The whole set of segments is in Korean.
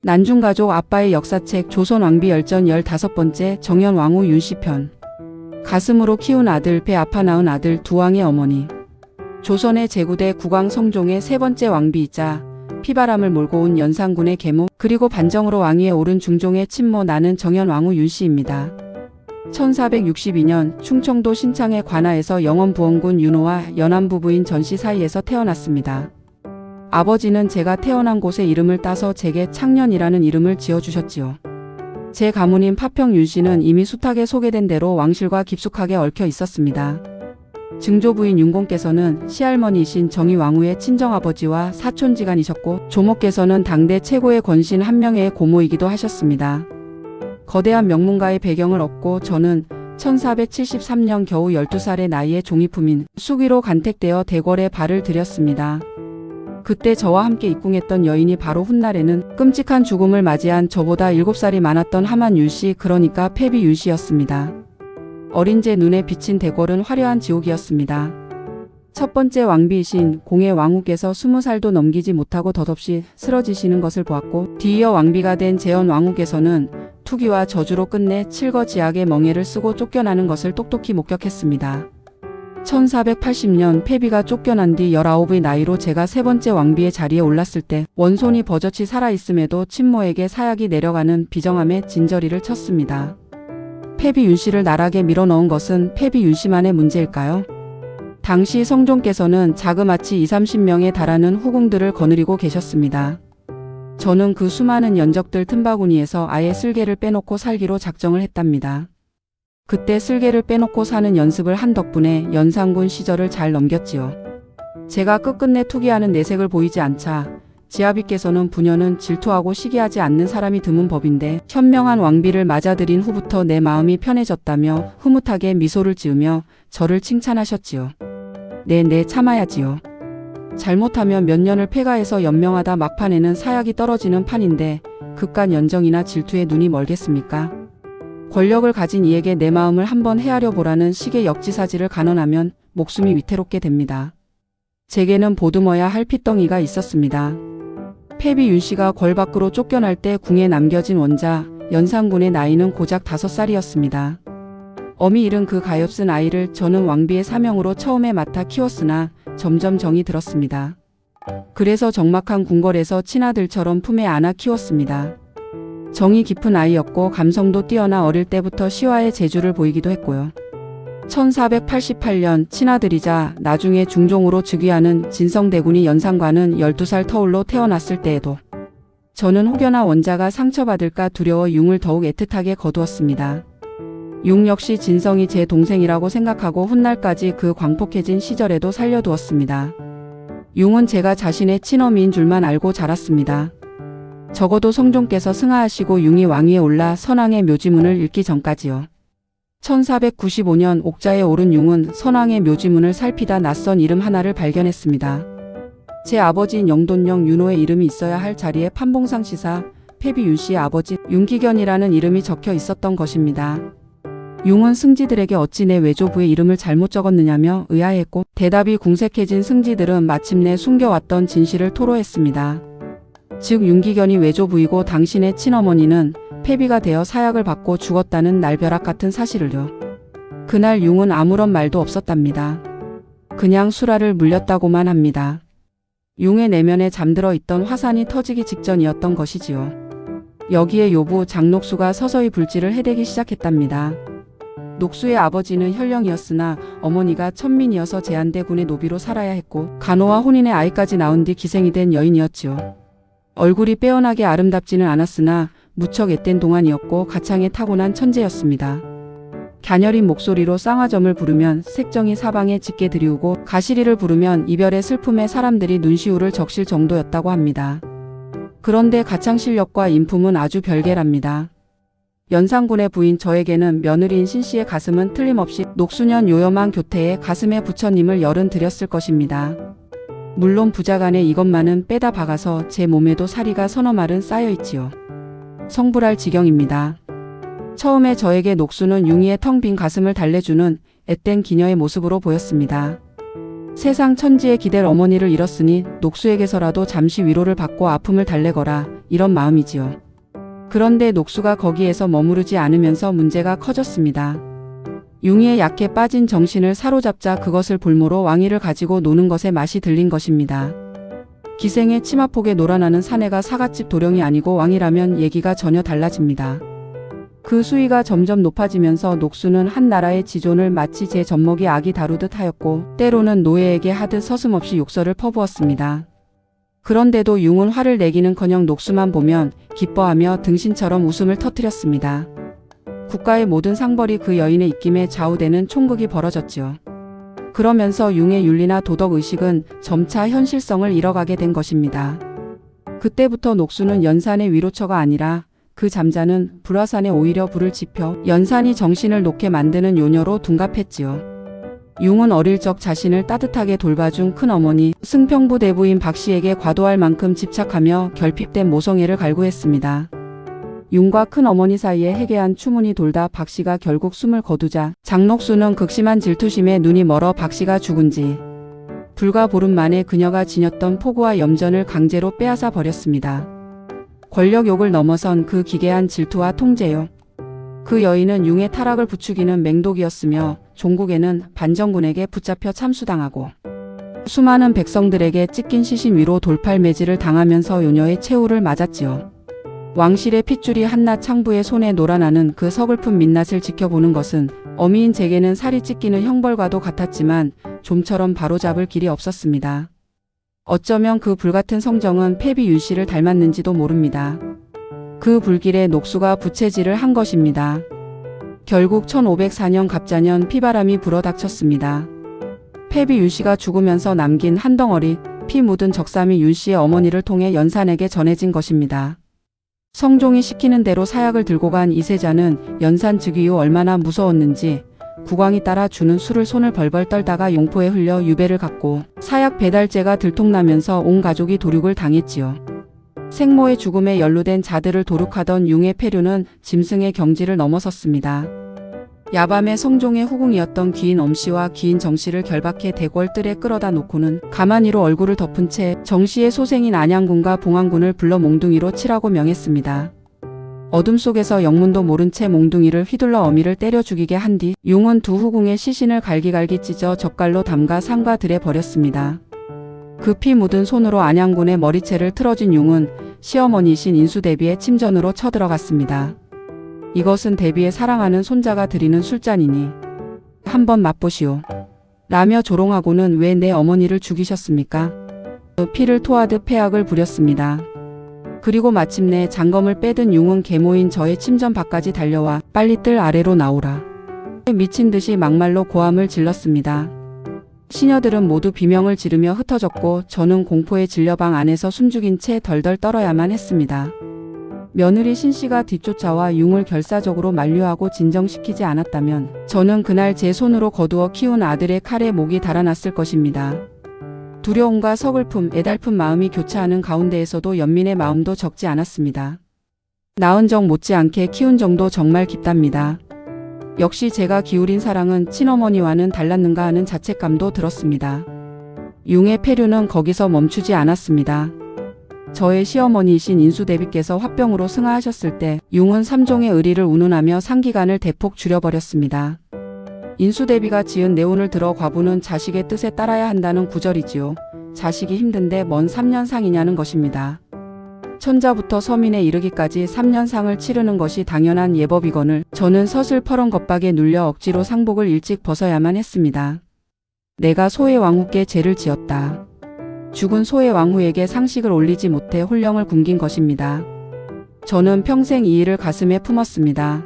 난중가족 아빠의 역사책 조선왕비 열전 15번째 정현왕후 윤씨편. 가슴으로 키운 아들, 배 아파 낳은 아들, 두 왕의 어머니. 조선의 제구대 국왕 성종의 세 번째 왕비이자 피바람을 몰고 온 연산군의 계모, 그리고 반정으로 왕위에 오른 중종의 친모, 나는 정현왕후 윤씨입니다. 1462년 충청도 신창의 관아에서 영원부원군 윤호와 연안부부인 전씨 사이에서 태어났습니다. 아버지는 제가 태어난 곳의 이름을 따서 제게 창년이라는 이름을 지어주셨지요. 제 가문인 파평 윤씨는 이미 수탁에 소개된 대로 왕실과 깊숙하게 얽혀 있었습니다. 증조부인 윤공께서는 시할머니이신 정의왕후의 친정아버지와 사촌지간이셨고, 조모께서는 당대 최고의 권신 한 명의 고모이기도 하셨습니다. 거대한 명문가의 배경을 얻고 저는 1473년 겨우 12살의 나이에 종이품인 수기로 간택되어 대궐에 발을 들였습니다. 그때 저와 함께 입궁했던 여인이 바로 훗날에는 끔찍한 죽음을 맞이한 저보다 7살이 많았던 하만 윤씨, 그러니까 패비 윤씨였습니다. 어린 제 눈에 비친 대궐은 화려한 지옥이었습니다. 첫 번째 왕비이신 공의 왕후께서 20살도 넘기지 못하고 덧없이 쓰러지시는 것을 보았고, 뒤이어 왕비가 된 재현 왕후께서는 투기와 저주로 끝내 칠거지약의 멍에를 쓰고 쫓겨나는 것을 똑똑히 목격했습니다. 1480년 패비가 쫓겨난 뒤 19의 나이로 제가 세 번째 왕비의 자리에 올랐을 때 원손이 버젓이 살아있음에도 친모에게 사약이 내려가는 비정함에 진저리를 쳤습니다. 패비 윤씨를 나락에 밀어넣은 것은 패비 윤씨만의 문제일까요? 당시 성종께서는 자그마치 20-30명에 달하는 후궁들을 거느리고 계셨습니다. 저는 그 수많은 연적들 틈바구니에서 아예 쓸개를 빼놓고 살기로 작정을 했답니다. 그때 쓸개를 빼놓고 사는 연습을 한 덕분에 연산군 시절을 잘 넘겼지요. 제가 끝끝내 투기하는 내색을 보이지 않자 지아비께서는 부녀는 질투하고 시기하지 않는 사람이 드문 법인데, 현명한 왕비를 맞아들인 후부터 내 마음이 편해졌다며 흐뭇하게 미소를 지으며 저를 칭찬하셨지요. 네, 참아야지요. 잘못하면 몇 년을 폐가해서 연명하다 막판에는 사약이 떨어지는 판인데 극간 연정이나 질투에 눈이 멀겠습니까? 권력을 가진 이에게 내 마음을 한번 헤아려 보라는 식의 역지사지를 간언하면 목숨이 위태롭게 됩니다. 제게는 보듬어야 할 핏덩이가 있었습니다. 패비 윤씨가 궐 밖으로 쫓겨날 때 궁에 남겨진 원자, 연산군의 나이는 고작 5살이었습니다. 어미 잃은 그 가엾은 아이를 저는 왕비의 사명으로 처음에 맡아 키웠으나 점점 정이 들었습니다. 그래서 적막한 궁궐에서 친아들처럼 품에 안아 키웠습니다. 정이 깊은 아이였고 감성도 뛰어나 어릴 때부터 시와의 재주를 보이기도 했고요. 1488년 친아들이자 나중에 중종으로 즉위하는 진성대군이 연산관은 12살 터울로 태어났을 때에도 저는 혹여나 원자가 상처받을까 두려워 융을 더욱 애틋하게 거두었습니다. 융 역시 진성이 제 동생이라고 생각하고 훗날까지 그 광폭해진 시절에도 살려두었습니다. 융은 제가 자신의 친어미인 줄만 알고 자랐습니다. 적어도 성종께서 승하하시고 융이 왕위에 올라 선왕의 묘지문을 읽기 전까지요. 1495년 옥자에 오른 융은 선왕의 묘지문을 살피다 낯선 이름 하나를 발견했습니다. 제 아버지인 영돈령 윤호의 이름이 있어야 할 자리에 판봉상 시사 패비 윤씨의 아버지 윤기견이라는 이름이 적혀 있었던 것입니다. 융은 승지들에게 어찌 내 외조부의 이름을 잘못 적었느냐며 의아해했고, 대답이 궁색해진 승지들은 마침내 숨겨왔던 진실을 토로했습니다. 즉 윤기견이 외조부이고 당신의 친어머니는 패비가 되어 사약을 받고 죽었다는 날벼락 같은 사실을요. 그날 융은 아무런 말도 없었답니다. 그냥 수라를 물렸다고만 합니다. 융의 내면에 잠들어 있던 화산이 터지기 직전이었던 것이지요. 여기에 요부 장녹수가 서서히 불길을 해대기 시작했답니다. 녹수의 아버지는 현령이었으나 어머니가 천민이어서 제한대군의 노비로 살아야 했고, 간호와 혼인의 아이까지 낳은 뒤 기생이 된 여인이었지요. 얼굴이 빼어나게 아름답지는 않았으나 무척 앳된 동안이었고 가창에 타고난 천재였습니다. 갸녀린 목소리로 쌍화점을 부르면 색정이 사방에 짙게 드리우고, 가시리를 부르면 이별의 슬픔에 사람들이 눈시울을 적실 정도였다고 합니다. 그런데 가창 실력과 인품은 아주 별개랍니다. 연산군의 부인 저에게는 며느리인 신씨의 가슴은 틀림없이 녹수년 요염한 교태에 가슴에 부처님을 열은 드렸을 것입니다. 물론 부자간에 이것만은 빼다 박아서 제 몸에도 사리가 서너 말은 쌓여있지요. 성불할 지경입니다. 처음에 저에게 녹수는 융이의 텅 빈 가슴을 달래주는 앳된 기녀의 모습으로 보였습니다. 세상 천지에 기댈 어머니를 잃었으니 녹수에게서라도 잠시 위로를 받고 아픔을 달래거라, 이런 마음이지요. 그런데 녹수가 거기에서 머무르지 않으면서 문제가 커졌습니다. 융의의 약해 빠진 정신을 사로잡자 그것을 볼모로 왕위를 가지고 노는 것에 맛이 들린 것입니다. 기생의 치마폭에 놀아나는 사내가 사갓집 도령이 아니고 왕이라면 얘기가 전혀 달라집니다. 그 수위가 점점 높아지면서 녹수는 한 나라의 지존을 마치 제 젖먹이 아기 다루듯 하였고 때로는 노예에게 하듯 서슴없이 욕설을 퍼부었습니다. 그런데도 융은 화를 내기는커녕 녹수만 보면 기뻐하며 등신처럼 웃음을 터뜨렸습니다. 국가의 모든 상벌이 그 여인의 입김에 좌우되는 총극이 벌어졌지요. 그러면서 융의 윤리나 도덕의식은 점차 현실성을 잃어가게 된 것입니다. 그때부터 녹수는 연산의 위로처가 아니라 그 잠자는 불화산에 오히려 불을 지펴 연산이 정신을 놓게 만드는 요녀로 둔갑했지요. 융은 어릴 적 자신을 따뜻하게 돌봐준 큰어머니 승평부 대부인 박씨에게 과도할 만큼 집착하며 결핍된 모성애를 갈구했습니다. 융과 큰어머니 사이에 해괴한 추문이 돌다 박씨가 결국 숨을 거두자 장녹수는 극심한 질투심에 눈이 멀어 박씨가 죽은 지 불과 보름 만에 그녀가 지녔던 포구와 염전을 강제로 빼앗아 버렸습니다. 권력욕을 넘어선 그 기괴한 질투와 통제욕. 그 여인은 융의 타락을 부추기는 맹독이었으며 종국에는 반정군에게 붙잡혀 참수당하고 수많은 백성들에게 찢긴 시신 위로 돌팔매질을 당하면서 요녀의 최후를 맞았지요. 왕실의 핏줄이 한낱 창부의 손에 놀아나는 그 서글픈 민낯을 지켜보는 것은 어미인 제게는 살이 찢기는 형벌과도 같았지만 좀처럼 바로잡을 길이 없었습니다. 어쩌면 그 불같은 성정은 패비 윤씨를 닮았는지도 모릅니다. 그 불길에 녹수가 부채질을 한 것입니다. 결국 1504년 갑자년 피바람이 불어 닥쳤습니다. 패비 윤씨가 죽으면서 남긴 한 덩어리 피 묻은 적삼이 윤씨의 어머니를 통해 연산에게 전해진 것입니다. 성종이 시키는 대로 사약을 들고 간 이세자는 연산 즉위 후 얼마나 무서웠는지 국왕이 따라 주는 술을 손을 벌벌 떨다가 용포에 흘려 유배를 갔고 사약 배달죄가 들통나면서 온 가족이 도륙을 당했지요. 생모의 죽음에 연루된 자들을 도륙하던 융의 패류는 짐승의 경지를 넘어섰습니다. 야밤에 성종의 후궁이었던 귀인 엄씨와 귀인 정씨를 결박해 대궐 뜰에 끌어다 놓고는 가만히로 얼굴을 덮은 채 정씨의 소생인 안양군과 봉안군을 불러 몽둥이로 치라고 명했습니다. 어둠 속에서 영문도 모른 채 몽둥이를 휘둘러 어미를 때려 죽이게 한 뒤 융은 두 후궁의 시신을 갈기갈기 찢어 젓갈로 담가 상과 들에 버렸습니다. 그 피 묻은 손으로 안양군의 머리채를 틀어진 융은 시어머니이신 인수대비의 침전으로 쳐들어갔습니다. 이것은 대비의 사랑하는 손자가 드리는 술잔이니 한번 맛보시오. 라며 조롱하고는 왜 내 어머니를 죽이셨습니까? 피를 토하듯 패악을 부렸습니다. 그리고 마침내 장검을 빼든 융은 계모인 저의 침전 밖까지 달려와 빨리 뜰 아래로 나오라. 미친 듯이 막말로 고함을 질렀습니다. 시녀들은 모두 비명을 지르며 흩어졌고 저는 공포에 질려 방 안에서 숨죽인 채 덜덜 떨어야만 했습니다. 며느리 신씨가 뒤쫓아와 융을 결사적으로 만류하고 진정시키지 않았다면 저는 그날 제 손으로 거두어 키운 아들의 칼에 목이 달아났을 것입니다. 두려움과 서글픔, 애달픈 마음이 교차하는 가운데에서도 연민의 마음도 적지 않았습니다. 낳은 정 못지않게 키운 정도 정말 깊답니다. 역시 제가 기울인 사랑은 친어머니와는 달랐는가 하는 자책감도 들었습니다. 융의 패류는 거기서 멈추지 않았습니다. 저의 시어머니이신 인수대비께서 화병으로 승하하셨을 때 융은 삼종의 의리를 운운하며 상기간을 대폭 줄여버렸습니다. 인수대비가 지은 내온을 들어 과부는 자식의 뜻에 따라야 한다는 구절이지요. 자식이 힘든데 뭔 3년상이냐는 것입니다. 천자부터 서민에 이르기까지 3년상을 치르는 것이 당연한 예법이거늘 저는 서슬퍼런 겁박에 눌려 억지로 상복을 일찍 벗어야만 했습니다. 내가 소의 왕후께 죄를 지었다. 죽은 소의 왕후에게 상식을 올리지 못해 홀령을 굶긴 것입니다. 저는 평생 이 일을 가슴에 품었습니다.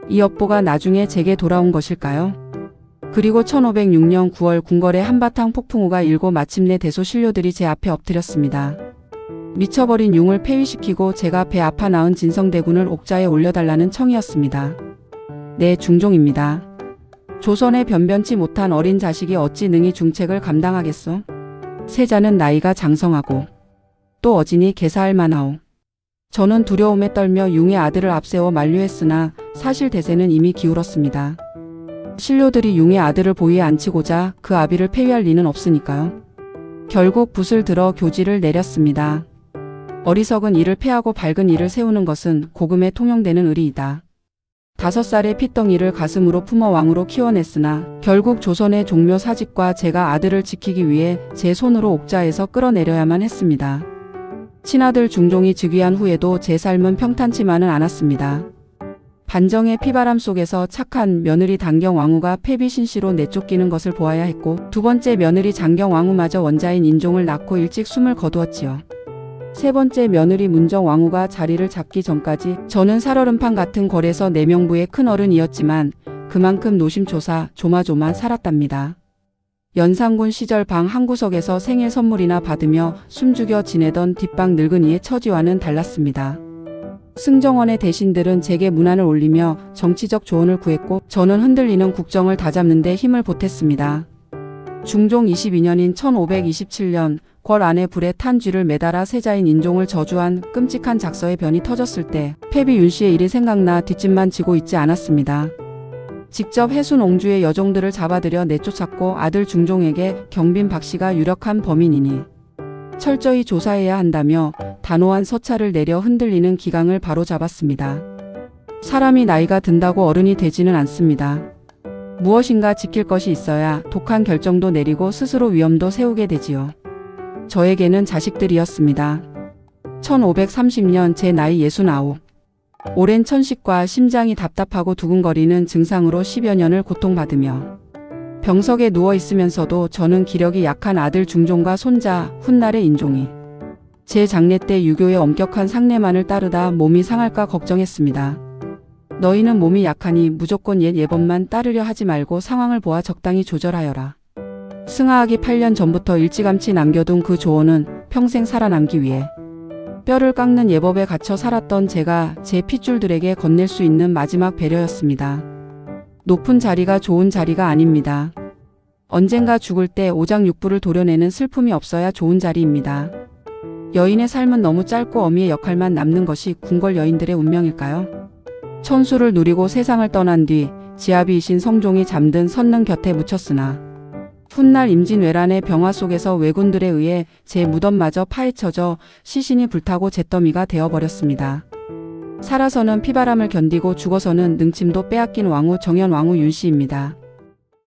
이 엽보가 나중에 제게 돌아온 것일까요? 그리고 1506년 9월 궁궐에 한바탕 폭풍우가 일고 마침내 대소 신료들이 제 앞에 엎드렸습니다. 미쳐버린 융을 폐위시키고 제가 배 아파 낳은 진성대군을 옥자에 올려달라는 청이었습니다. 네, 중종입니다. 조선에 변변치 못한 어린 자식이 어찌 능히 중책을 감당하겠소? 세자는 나이가 장성하고 또 어진이 개사할 만하오. 저는 두려움에 떨며 융의 아들을 앞세워 만류했으나 사실 대세는 이미 기울었습니다. 신료들이 융의 아들을 보위에 앉히고자 그 아비를 폐위할 리는 없으니까요. 결국 붓을 들어 교지를 내렸습니다. 어리석은 이를 패하고 밝은 이를 세우는 것은 고금에 통용되는 의리이다. 5살의 핏덩이를 가슴으로 품어 왕으로 키워냈으나 결국 조선의 종묘 사직과 제가 아들을 지키기 위해 제 손으로 옥자에서 끌어내려야만 했습니다. 친아들 중종이 즉위한 후에도 제 삶은 평탄치만은 않았습니다. 반정의 피바람 속에서 착한 며느리 단경왕후가 폐비신시로 내쫓기는 것을 보아야 했고, 두 번째 며느리 장경왕후마저 원자인 인종을 낳고 일찍 숨을 거두었지요. 세 번째 며느리 문정왕후가 자리를 잡기 전까지 저는 살얼음판 같은 궐에서 내명부의 큰 어른이었지만 그만큼 노심초사 조마조마 살았답니다. 연산군 시절 방 한구석에서 생일 선물이나 받으며 숨죽여 지내던 뒷방 늙은이의 처지와는 달랐습니다. 승정원의 대신들은 제게 문안을 올리며 정치적 조언을 구했고, 저는 흔들리는 국정을 다잡는 데 힘을 보탰습니다. 중종 22년인 1527년 궐 안에 불에 탄 쥐를 매달아 세자인 인종을 저주한 끔찍한 작서의 변이 터졌을 때 폐비 윤씨의 일이 생각나 뒷짐만 지고 있지 않았습니다. 직접 해순 옹주의 여종들을 잡아들여 내쫓았고, 아들 중종에게 경빈 박씨가 유력한 범인이니 철저히 조사해야 한다며 단호한 서찰을 내려 흔들리는 기강을 바로잡았습니다. 사람이 나이가 든다고 어른이 되지는 않습니다. 무엇인가 지킬 것이 있어야 독한 결정도 내리고 스스로 위험도 세우게 되지요. 저에게는 자식들이었습니다. 1530년 제 나이 69. 오랜 천식과 심장이 답답하고 두근거리는 증상으로 10여 년을 고통받으며 병석에 누워있으면서도 저는 기력이 약한 아들 중종과 손자 훗날의 인종이 제 장례 때 유교의 엄격한 상례만을 따르다 몸이 상할까 걱정했습니다. 너희는 몸이 약하니 무조건 옛 예법만 따르려 하지 말고 상황을 보아 적당히 조절하여라. 승하하기 8년 전부터 일찌감치 남겨둔 그 조언은 평생 살아남기 위해 뼈를 깎는 예법에 갇혀 살았던 제가 제 핏줄들에게 건넬 수 있는 마지막 배려였습니다. 높은 자리가 좋은 자리가 아닙니다. 언젠가 죽을 때 오장육부를 도려내는 슬픔이 없어야 좋은 자리입니다. 여인의 삶은 너무 짧고 어미의 역할만 남는 것이 궁궐 여인들의 운명일까요? 천수를 누리고 세상을 떠난 뒤 지아비이신 성종이 잠든 선릉 곁에 묻혔으나 훗날 임진왜란의 병화 속에서 왜군들에 의해 제 무덤마저 파헤쳐져 시신이 불타고 잿더미가 되어버렸습니다. 살아서는 피바람을 견디고 죽어서는 능침도 빼앗긴 왕후 정현왕후 윤씨입니다.